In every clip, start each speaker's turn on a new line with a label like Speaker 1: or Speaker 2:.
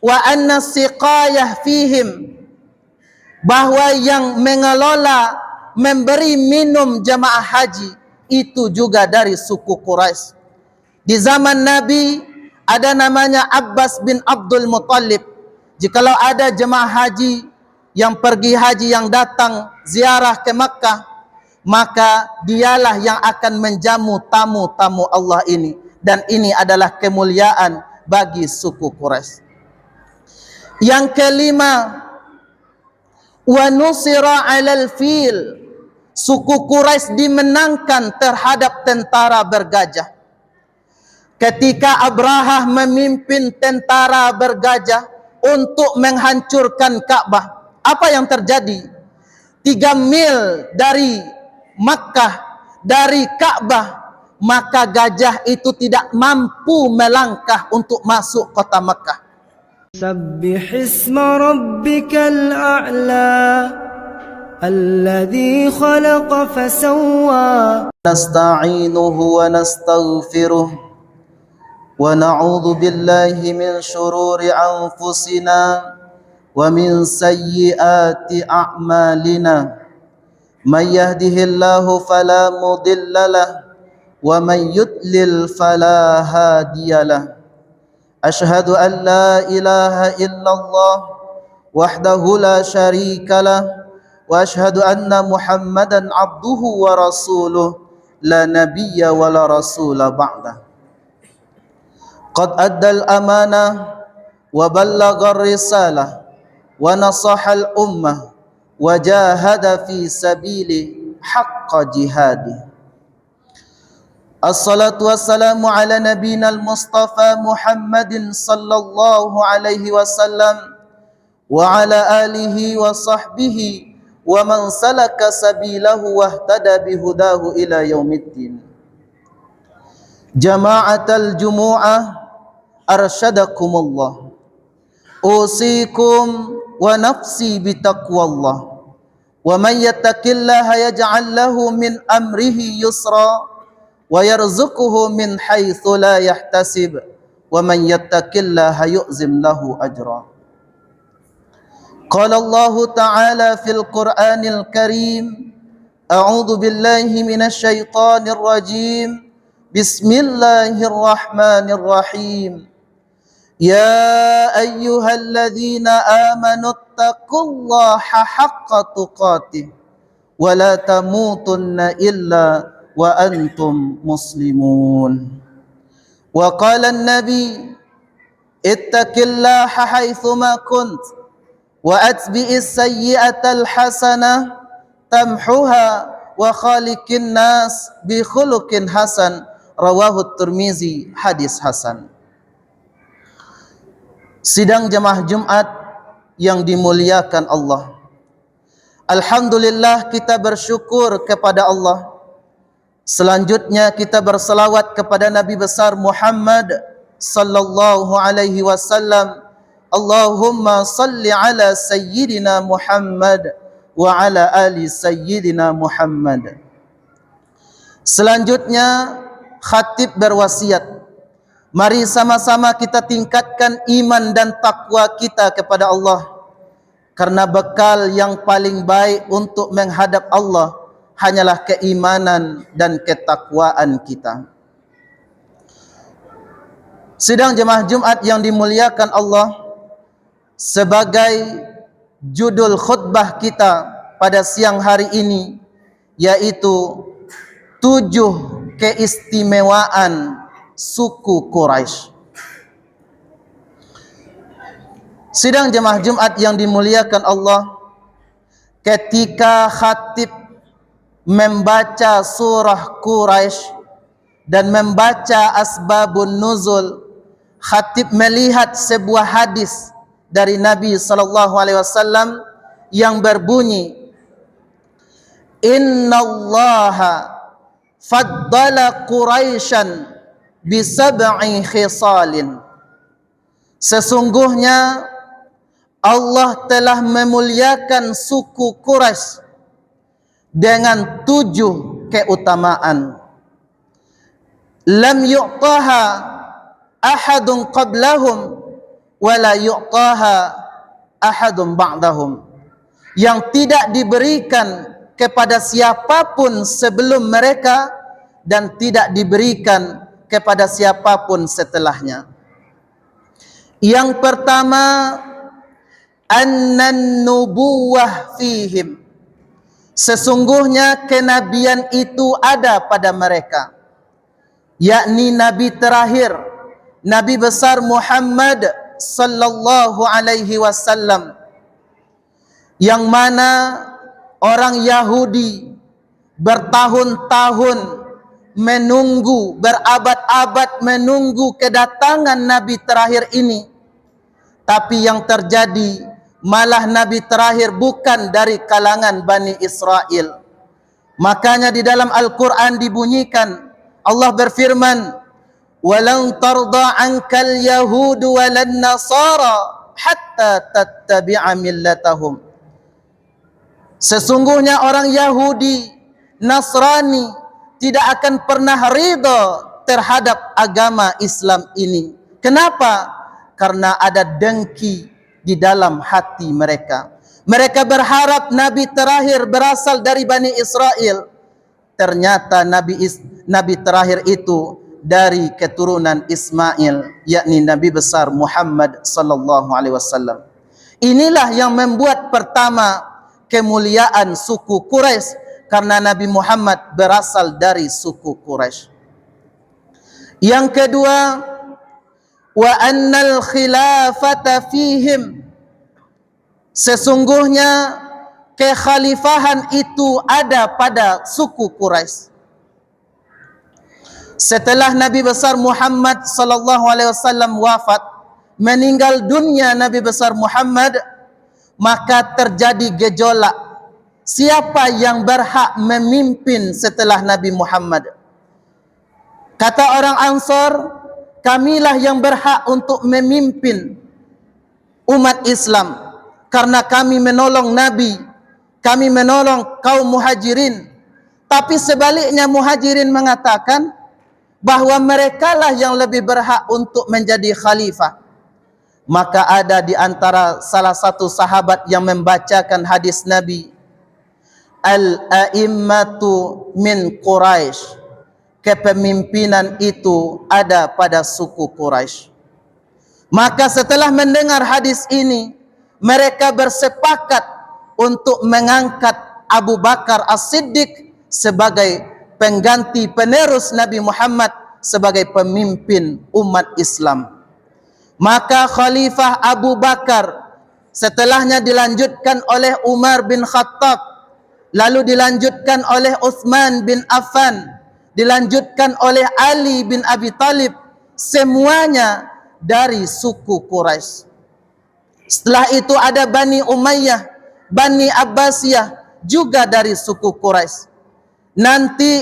Speaker 1: wa anna siqayah fihim, bahwa yang mengelola memberi minum jamaah haji itu juga dari suku Quraisy. Di zaman Nabi ada namanya Abbas bin Abdul Muttalib. Jikalau ada jemaah haji yang pergi haji, yang datang ziarah ke Makkah, maka dialah yang akan menjamu tamu-tamu Allah ini. Dan ini adalah kemuliaan bagi suku Quraisy. Yang kelima, wa nusira 'alal fil, suku Quraisy dimenangkan terhadap tentara bergajah. Ketika Abrahah memimpin tentara bergajah untuk menghancurkan Ka'bah, apa yang terjadi? 3 mil dari Makkah, dari Ka'bah, maka gajah itu tidak mampu melangkah untuk masuk kota Makkah.
Speaker 2: Sabbih isma rabbikal a'la alladhi khalaqa fasawwa.
Speaker 1: Nasta'inuhu wa nastaghfiruh wa na'udzu billahi min syururi anfusina wa min sayyiati a'malina. May yahdihillahu fala mudhillalah wa may yudlil fala hadiyalah. Ashhadu an la ilaha illallah wahdahu la syarikalah wa ashhadu anna Muhammadan abduhu wa rasuluh la nabiyya wa la rasula ba'dah. Qad addal amanah wa ballagar risalah wa nasahal ummah wa jahada fi sabili haqqa jihadi. Assalatu wassalamu ala nabiyina al-Mustafa Muhammadin sallallahu alaihi wasallam wa ala alihi wa sahbihi wa man salaka sabilahu wahtada bihudahu ila yaumiddin. Jama'atal jumu'ah arsyadakumullah, usikum wa nafsi bitaqwallah, wa man yattaqillaha yaj'al lahu min amrihi yusra wa yarzuquhu min haitsu la yahtasib, wa man yattaqillaha yu'zim lahu ajra. Qala Allah ta'ala fil Qur'anil Karim, a'udzu billahi minasy syaithanir rajim, bismillahirrahmanirrahim. Ya ayyuhalladzina amanu taqullaha haqqa tuqatih wa la tamutunna illa wa antum muslimun. Wa qala an-nabi ittaqillaha haitsuma kunt wa atbi'is sayyi'atal hasanah tamhuha wa khaliqin nas bi khuluqin hasan. Rawahu Tirmizi, hadis hasan. Sidang jemaah Jumat yang dimuliakan Allah, alhamdulillah kita bersyukur kepada Allah. Selanjutnya kita berselawat kepada Nabi besar Muhammad sallallahu alaihi wasallam. Allahumma salli ala sayyidina Muhammad wa ala ali sayyidina Muhammad. Selanjutnya khatib berwasiat, mari sama-sama kita tingkatkan iman dan takwa kita kepada Allah, karena bekal yang paling baik untuk menghadap Allah hanyalah keimanan dan ketakwaan kita. Sidang jemaah Jumat yang dimuliakan Allah, sebagai judul khutbah kita pada siang hari ini yaitu 7 keistimewaan suku Quraisy. Sidang jemaah Jumat yang dimuliakan Allah, ketika khatib membaca surah Quraisy dan membaca asbabun nuzul, khatib melihat sebuah hadis dari Nabi sallallahu alaihi wasallam yang berbunyi, innallaha faddala Quraisyan bisab'i khisalin. Sesungguhnya Allah telah memuliakan suku Quraisy dengan 7 keutamaan. Lam yu'taha ahadun qablahum wala yu'taha ahadun ba'dahum, yang tidak diberikan kepada siapapun sebelum mereka dan tidak diberikan kepada siapapun setelahnya. Yang pertama, annan nubuwah fihim, sesungguhnya kenabian itu ada pada mereka, yakni nabi terakhir, Nabi besar Muhammad sallallahu alaihi wasallam, yang mana orang Yahudi bertahun-tahun menunggu, berabad-abad menunggu kedatangan nabi terakhir ini. Tapi yang terjadi malah nabi terakhir bukan dari kalangan Bani Israel. Makanya di dalam Al-Quran dibunyikan, Allah berfirman, walan tarda ankal yahudu walan nasara hatta tattabi'a millatahum. Sesungguhnya orang Yahudi, Nasrani tidak akan pernah ridha terhadap agama Islam ini. Kenapa? Karena ada dengki di dalam hati mereka. Mereka berharap nabi terakhir berasal dari Bani Israel. Ternyata nabi terakhir itu dari keturunan Ismail, yakni Nabi besar Muhammad sallallahu alaihi wasallam. Inilah yang membuat pertama kemuliaan suku Quraisy, karena Nabi Muhammad berasal dari suku Quraisy. Yang kedua, wa annal khilafata fihim, sesungguhnya kekhalifahan itu ada pada suku Quraisy. Setelah Nabi besar Muhammad sallallahu alaihi wasallam wafat, meninggal dunia Nabi besar Muhammad, maka terjadi gejolak. Siapa yang berhak memimpin setelah Nabi Muhammad? Kata orang Ansar, kamilah yang berhak untuk memimpin umat Islam, karena kami menolong Nabi, kami menolong kaum Muhajirin. Tapi sebaliknya Muhajirin mengatakan bahwa merekalah yang lebih berhak untuk menjadi khalifah. Maka ada di antara salah satu sahabat yang membacakan hadis Nabi, al-a'immatu min Quraisy, kepemimpinan itu ada pada suku Quraisy. Maka setelah mendengar hadis ini, mereka bersepakat untuk mengangkat Abu Bakar As-Siddiq sebagai pengganti penerus Nabi Muhammad sebagai pemimpin umat Islam. Maka Khalifah Abu Bakar, setelahnya dilanjutkan oleh Umar bin Khattab, lalu dilanjutkan oleh Utsman bin Affan, dilanjutkan oleh Ali bin Abi Thalib, semuanya dari suku Quraisy. Setelah itu ada Bani Umayyah, Bani Abbasiyah, juga dari suku Quraisy. Nanti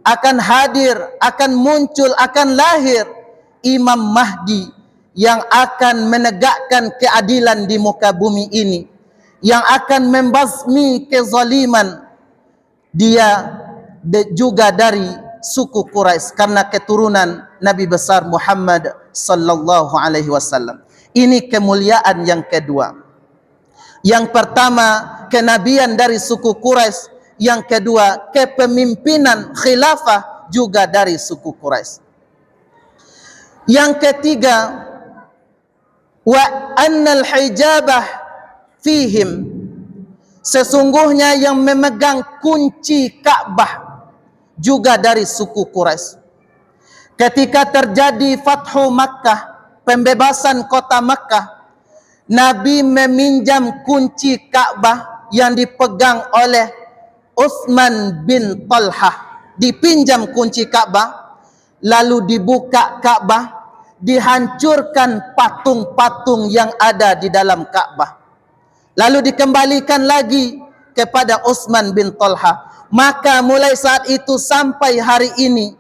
Speaker 1: akan hadir, akan muncul, akan lahir Imam Mahdi yang akan menegakkan keadilan di muka bumi ini, yang akan membasmi kezaliman. Dia juga dari suku Quraisy karena keturunan Nabi besar Muhammad sallallahu alaihi wasallam. Ini kemuliaan yang kedua. Yang pertama, kenabian dari suku Quraisy. Yang kedua, kepemimpinan khilafah juga dari suku Quraisy. Yang ketiga, wa annal hijabah fihim, sesungguhnya yang memegang kunci Ka'bah juga dari suku Quraisy. Ketika terjadi Fathu Makkah, pembebasan kota Makkah, Nabi meminjam kunci Ka'bah yang dipegang oleh Utsman bin Talhah. Dipinjam kunci Ka'bah, lalu dibuka Ka'bah, dihancurkan patung-patung yang ada di dalam Ka'bah, lalu dikembalikan lagi kepada Utsman bin Talhah. Maka mulai saat itu sampai hari ini,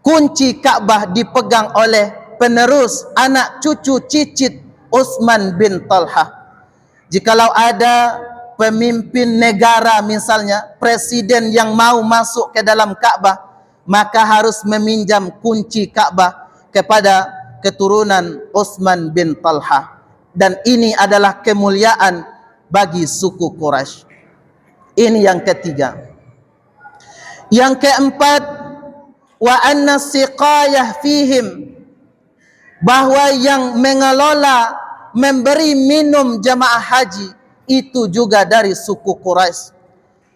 Speaker 1: kunci Ka'bah dipegang oleh penerus anak cucu cicit Utsman bin Talhah. Jikalau ada pemimpin negara, misalnya presiden yang mau masuk ke dalam Ka'bah, maka harus meminjam kunci Ka'bah kepada keturunan Utsman bin Talha. Dan ini adalah kemuliaan bagi suku Quraisy. Ini yang ketiga. Yang keempat, wa anna siqayah fihim, bahwa yang mengelola, memberi minum jamaah haji itu juga dari suku Quraisy.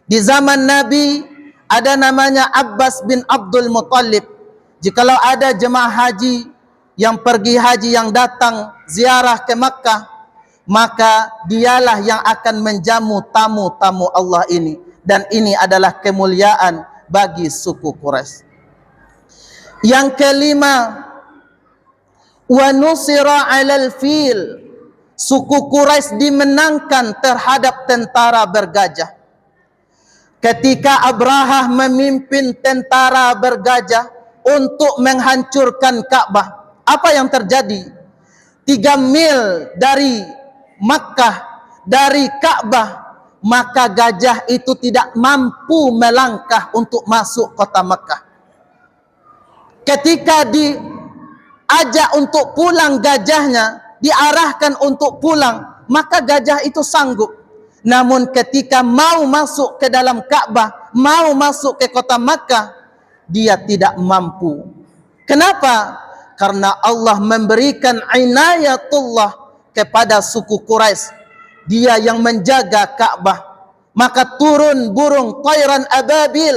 Speaker 1: Di zaman Nabi ada namanya Abbas bin Abdul Muttalib. Jikalau ada jemaah haji yang pergi haji, yang datang ziarah ke Makkah, maka dialah yang akan menjamu tamu-tamu Allah ini. Dan ini adalah kemuliaan bagi suku Quraisy. Yang kelima, wa nusira 'alal fil, suku Quraisy dimenangkan terhadap tentara bergajah. Ketika Abrahah memimpin tentara bergajah untuk menghancurkan Ka'bah, apa yang terjadi? 3 mil dari Makkah, dari Ka'bah, maka gajah itu tidak mampu melangkah untuk masuk kota Makkah. Ketika diajak untuk pulang gajahnya, diarahkan untuk pulang, maka gajah itu sanggup. Namun ketika mau masuk ke dalam Ka'bah, mau masuk ke kota Makkah, dia tidak mampu. Kenapa? Karena Allah memberikan inayatullah kepada suku Quraisy. Dia yang menjaga Ka'bah. Maka turun burung tayran ababil,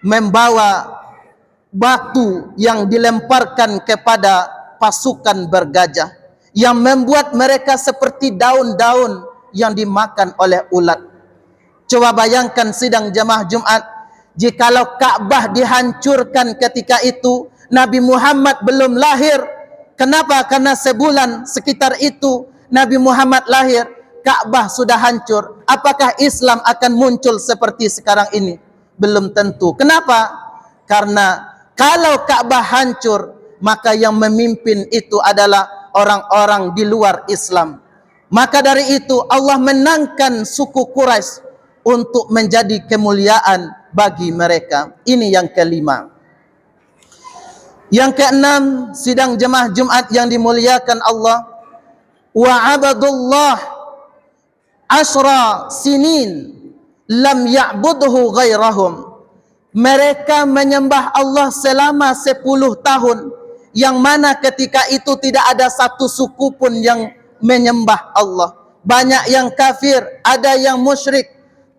Speaker 1: membawa batu yang dilemparkan kepada pasukan bergajah, yang membuat mereka seperti daun-daun yang dimakan oleh ulat. Coba bayangkan sidang jamaah Jumat, jikalau Ka'bah dihancurkan ketika itu, Nabi Muhammad belum lahir. Kenapa? Karena sebulan sekitar itu Nabi Muhammad lahir, Ka'bah sudah hancur. Apakah Islam akan muncul seperti sekarang ini? Belum tentu. Kenapa? Karena kalau Ka'bah hancur, maka yang memimpin itu adalah orang-orang di luar Islam. Maka dari itu Allah menangkan suku Quraisy untuk menjadi kemuliaan bagi mereka. Ini yang kelima. Yang keenam, sidang jemaah Jumat yang dimuliakan Allah, wa abadullah asra sinin lam ya'budhu ghairahum. Mereka menyembah Allah selama 10 tahun, yang mana ketika itu tidak ada satu suku pun yang menyembah Allah. Banyak yang kafir, ada yang musyrik,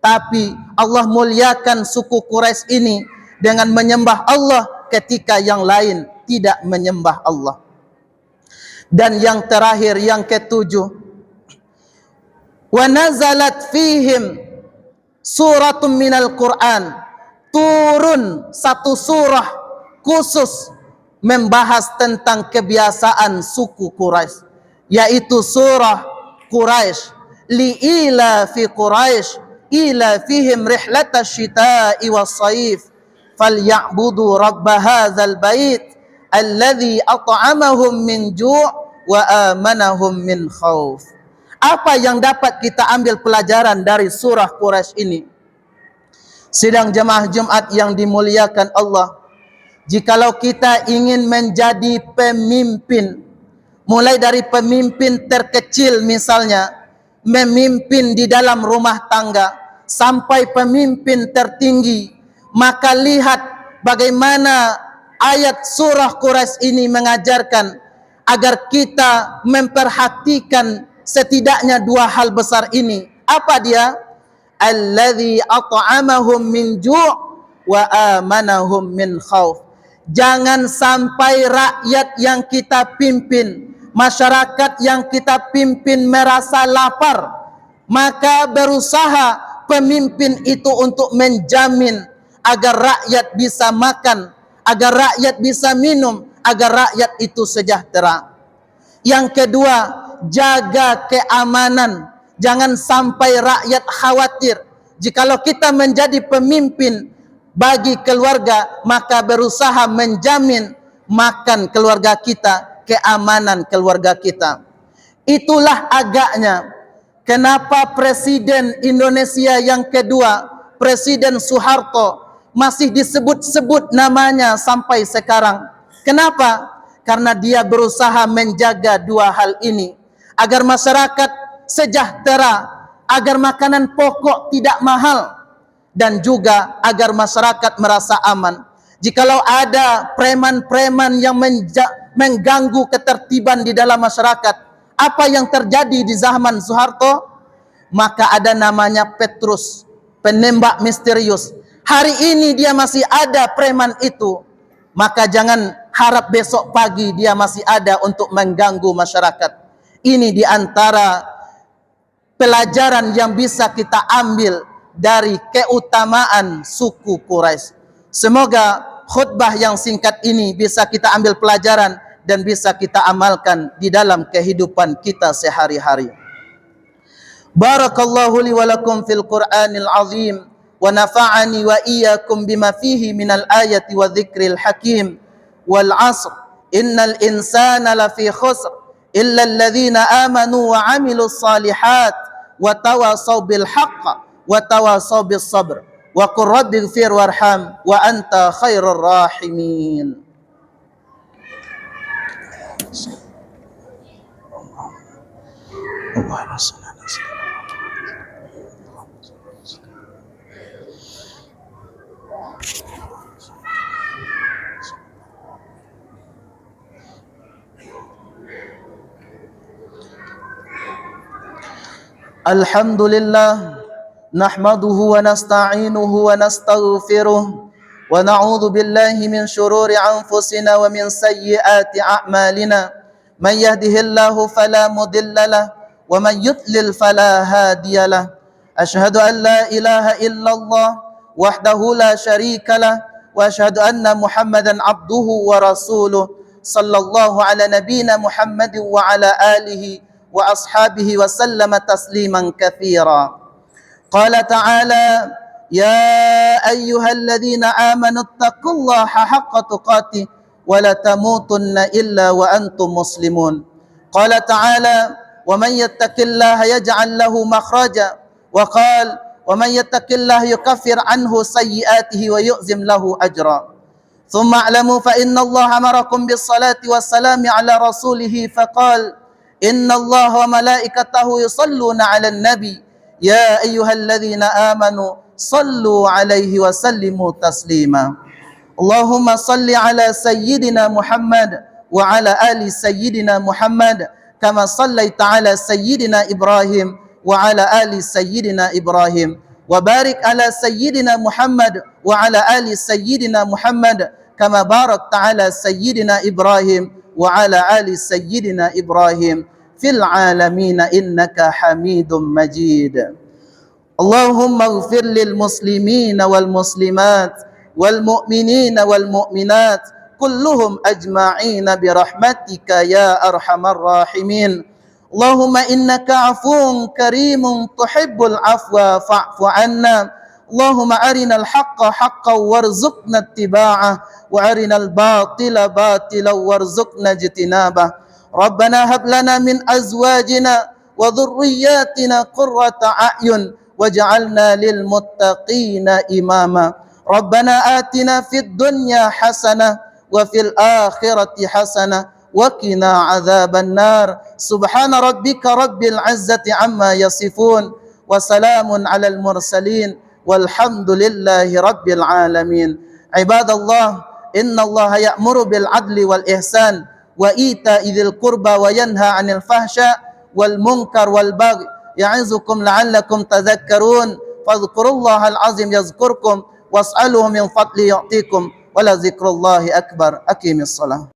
Speaker 1: tapi Allah muliakan suku Quraisy ini dengan menyembah Allah ketika yang lain tidak menyembah Allah. Dan yang terakhir, yang ketujuh, wa nazalat fihim suratun minal Quran, turun satu surah khusus membahas tentang kebiasaan suku Quraisy, yaitu surah Quraisy, li'ila fi Quraisy ila fihim rihlatash shita'i was-sayf falyabudu rabb hadzal bait alladzi at'amahum min ju' wa amanahum min khauf. Apa yang dapat kita ambil pelajaran dari surah Quraisy ini? Sidang jemaah Jumat yang dimuliakan Allah, jikalau kita ingin menjadi pemimpin, mulai dari pemimpin terkecil misalnya, memimpin di dalam rumah tangga, sampai pemimpin tertinggi, maka lihat bagaimana ayat surah Quraisy ini mengajarkan agar kita memperhatikan setidaknya 2 hal besar ini. Apa dia? Alladzi at'amahum min ju' wa amanahum min khauf. Jangan sampai rakyat yang kita pimpin, masyarakat yang kita pimpin merasa lapar, maka berusaha pemimpin itu untuk menjamin agar rakyat bisa makan, agar rakyat bisa minum, agar rakyat itu sejahtera. Yang kedua, jaga keamanan. Jangan sampai rakyat khawatir. Jikalau kita menjadi pemimpin bagi keluarga, maka berusaha menjamin makan keluarga kita, keamanan keluarga kita. Itulah agaknya kenapa Presiden Indonesia yang kedua, Presiden Soeharto, masih disebut-sebut namanya sampai sekarang. Kenapa? karena dia berusaha menjaga dua hal ini agar masyarakat sejahtera, agar makanan pokok tidak mahal, dan juga agar masyarakat merasa aman. Jikalau ada preman-preman yang mengganggu ketertiban di dalam masyarakat, apa yang terjadi di zaman Soeharto? Maka ada namanya Petrus, penembak misterius. Hari ini dia masih ada preman itu, maka jangan harap besok pagi dia masih ada untuk mengganggu masyarakat. Ini di antara pelajaran yang bisa kita ambil dari keutamaan suku Quraisy. Semoga khutbah yang singkat ini bisa kita ambil pelajaran dan bisa kita amalkan di dalam kehidupan kita sehari-hari. Barakallahu li wa lakum fil Qur'anil azim wa nafa'ani wa iyyakum bima fihi minal ayati wa dzikril hakim. Wal 'asr innal insana lafi khusr illa alladhina amanu wa 'amilus salihat wa tawasaw bil haqq wa tawasaw bis sabr. Wa qur rabbighfir warham wa anta khairur rahimin. Alhamdulillah, nahmaduhu wa nasta'inuhu wa nastaghfiruh wa na'udzu billahi min shururi anfusina wa min sayyiati a'malina. Man yahdihillahu fala mudilla lahu wa man yudlil fala hadiya lahu. Asyhadu an la ilaha illallah wahdahu la syarika lahu wa asyhadu anna Muhammadan abduhu wa rasuluh sallallahu ala nabiyyina Muhammadin wa ala alihi wa ashabihi wa sallama tasliman katsira. Qala ta'ala ya ayyuhalladzina amanu taqullaha haqqa tuqatih wa la tamutunna illa wa antum muslimun. Qala ta'ala wa man yattaqillaha yaj'al lahu makhraja wa qala wa man yattaqillaha yukaffir anhu sayyi'atihi wa yu'zim lahu ajra. Thumma a'lamu fa inna Allaha amarakum bis salati was salami ala rasulih faqala inna Allaha wa malaikatahu yusalluna 'alan nabi ya ayyuhalladzina amanu sallu 'alaihi wa sallimu taslima. Allahumma salli 'ala sayyidina Muhammad wa 'ala ali sayyidina Muhammad kama sallaita 'ala sayyidina Ibrahim wa 'ala ali sayyidina Ibrahim wa barik 'ala sayyidina Muhammad wa 'ala ali sayyidina Muhammad kama barakta 'ala sayyidina Ibrahim wa 'ala ali sayyidina Ibrahim fil 'alamin innaka Hamidum Majid. Allahumma ighfir lil muslimina wal muslimat wal mu'minina wal mu'minat kulluhum ajma'ina bi rahmatika ya arhamar rahimin. Allahumma innaka 'afuwun karimun tuhibbul 'afwa fa'fu 'anna. Allahumma arinal haqqa haqqan warzuqna ittiba'ah wa arinal batila batilan warzuqna ijtinabah. Rabbana hab lana min azwajina wa dhurriyyatina qurrata a'yun waj'alna lil muttaqina imama. Rabbana atina fid dunya hasanah wa fil akhirati hasanah wa qina adzaban nar. Subhana rabbika rabbil izzati amma yasifun wa salamun alal mursalin walhamdulillahi rabbil alamin. Ibadallah, innallaha ya'muru bil adli wal ihsan wa ita'i dzil qurba wa yanha 'anil fahsya wal munkar wal baghi ya'izukum la'allakum tadhakkarun. Fadhkurullahal azim yazkurkum was'aluhu min fadli yu'tikum wa la dzikrullahi akbar. Aqimis shalah.